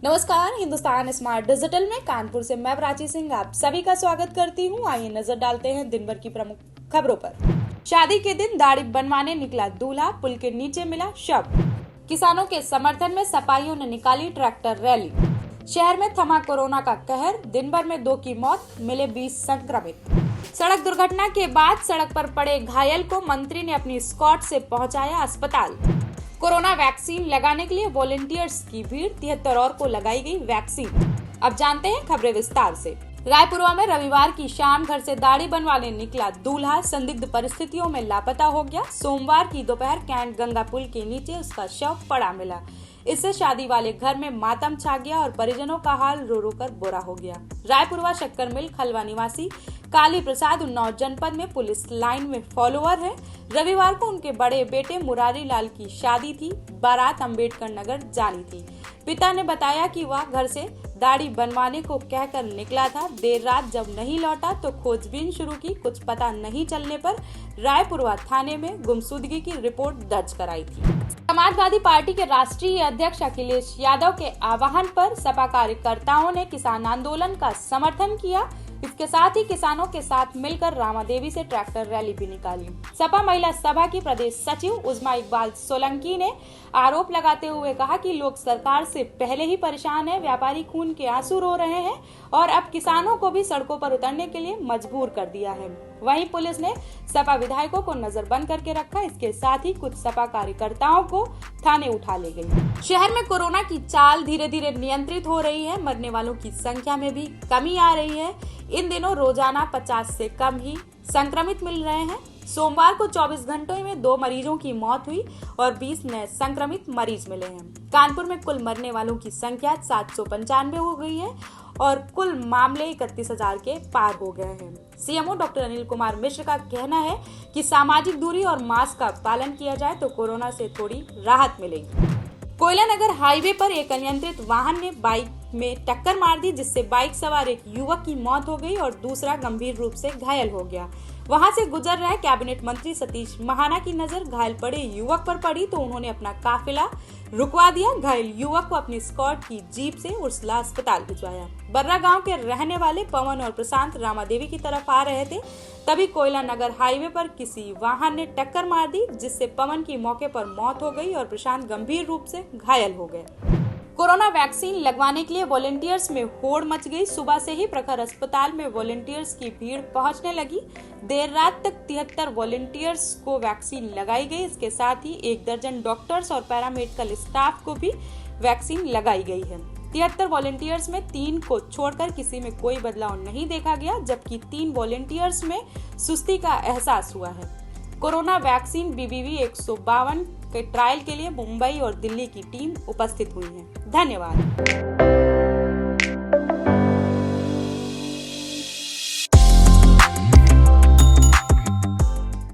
नमस्कार, Hindustan smart digital में कानपुर से मैं प्राची सिंह आप सभी का स्वागत करती हूँ। आइए नजर डालते हैं दिन भर की प्रमुख खबरों पर। शादी के दिन दाढ़ी बनवाने निकला दूल्हा, पुल के नीचे मिला शव। किसानों के समर्थन में सपाइयों ने निकाली ट्रैक्टर रैली। शहर में थमा कोरोना का कहर, दिन भर में 2 की मौत, मिले 20 संक्रमित। सड़क दुर्घटना के बाद सड़क पर पड़े घायल को मंत्री ने अपनी स्कॉट से पहुंचाया अस्पताल। कोरोना वैक्सीन लगाने के लिए वॉलंटियर्स की भीड़, 73 और को लगाई गई वैक्सीन। अब जानते हैं खबरें विस्तार से। रायपुरवा में रविवार की शाम घर से दाढ़ी बनवाने निकला दूल्हा संदिग्ध परिस्थितियों में लापता हो गया। सोमवार की दोपहर कैंट गंगा पुल के नीचे उसका शव पड़ा मिला। इससे शादी वाले घर में मातम छा गया और परिजनों का हाल रो रो कर बुरा हो गया। रायपुरवा शक्कर मिल खलवा निवासी काली प्रसाद उन्नाव जनपद में पुलिस लाइन में फॉलोअर है। रविवार को उनके बड़े बेटे मुरारी लाल की शादी थी। बारात अंबेडकर नगर जानी थी। पिता ने बताया कि वह घर से दाढ़ी बनवाने को कहकर निकला था। देर रात जब नहीं लौटा तो खोजबीन शुरू की। कुछ पता नहीं चलने पर रायपुरवा थाने में गुमशुदगी की रिपोर्ट दर्ज कराई थी। समाजवादी पार्टी के राष्ट्रीय अध्यक्ष अखिलेश यादव के आह्वान पर सपा कार्यकर्ताओं ने किसान आंदोलन का समर्थन किया। इसके साथ ही किसानों के साथ मिलकर रामा देवी से ट्रैक्टर रैली भी निकाली। सपा महिला सभा की प्रदेश सचिव उजमा इकबाल सोलंकी ने आरोप लगाते हुए कहा कि लोग सरकार से पहले ही परेशान है, व्यापारी खून के आंसू रो रहे हैं और अब किसानों को भी सड़कों पर उतरने के लिए मजबूर कर दिया है। वहीं पुलिस ने सपा विधायकों को नजरबंद करके रखा। इसके साथ ही कुछ सपा कार्यकर्ताओं को थाने उठा ले गई। शहर में कोरोना की चाल धीरे धीरे नियंत्रित हो रही है। मरने वालों की संख्या में भी कमी आ रही है। इन दिनों रोजाना 50 से कम ही संक्रमित मिल रहे हैं। सोमवार को 24 घंटों में 2 मरीजों की मौत हुई और 20 नए संक्रमित मरीज मिले हैं। कानपुर में कुल मरने वालों की संख्या 795 हो गई है और कुल मामले 31,000 के पार हो गए हैं। सीएमओ डॉक्टर अनिल कुमार मिश्र का कहना है कि सामाजिक दूरी और मास्क का पालन किया जाए तो कोरोना से थोड़ी राहत मिलेगी। कोयला नगर हाईवे पर एक अनियंत्रित वाहन ने बाइक में टक्कर मार दी, जिससे बाइक सवार एक युवक की मौत हो गई और दूसरा गंभीर रूप से घायल हो गया। वहां से गुजर रहे कैबिनेट मंत्री सतीश महाना की नजर घायल पड़े युवक पर पड़ी तो उन्होंने अपना काफिला रुकवा दिया। घायल युवक को अपनी स्कॉट की जीप से उर्सला अस्पताल भिजवाया। बर्रा गांव के रहने वाले पवन और प्रशांत रामा देवी की तरफ आ रहे थे, तभी कोयला नगर हाईवे पर किसी वाहन ने टक्कर मार दी, जिससे पवन की मौके पर मौत हो गई और प्रशांत गंभीर रूप से घायल हो गए। कोरोना वैक्सीन लगवाने के लिए वॉलंटियर्स में होड़ मच गई। सुबह से ही प्रखर अस्पताल में वॉलंटियर्स की भीड़ पहुंचने लगी। देर रात तक 73 वॉलंटियर्स को वैक्सीन लगाई गई। इसके साथ ही 1 दर्जन डॉक्टर्स और पैरामेडिकल स्टाफ को भी वैक्सीन लगाई गई है। 73 वॉलंटियर्स में 3 को छोड़कर किसी में कोई बदलाव नहीं देखा गया, जबकि 3 वॉलंटियर्स में सुस्ती का एहसास हुआ है। कोरोना वैक्सीन BBV 152 के ट्रायल के लिए मुंबई और दिल्ली की टीम उपस्थित हुई है। धन्यवाद।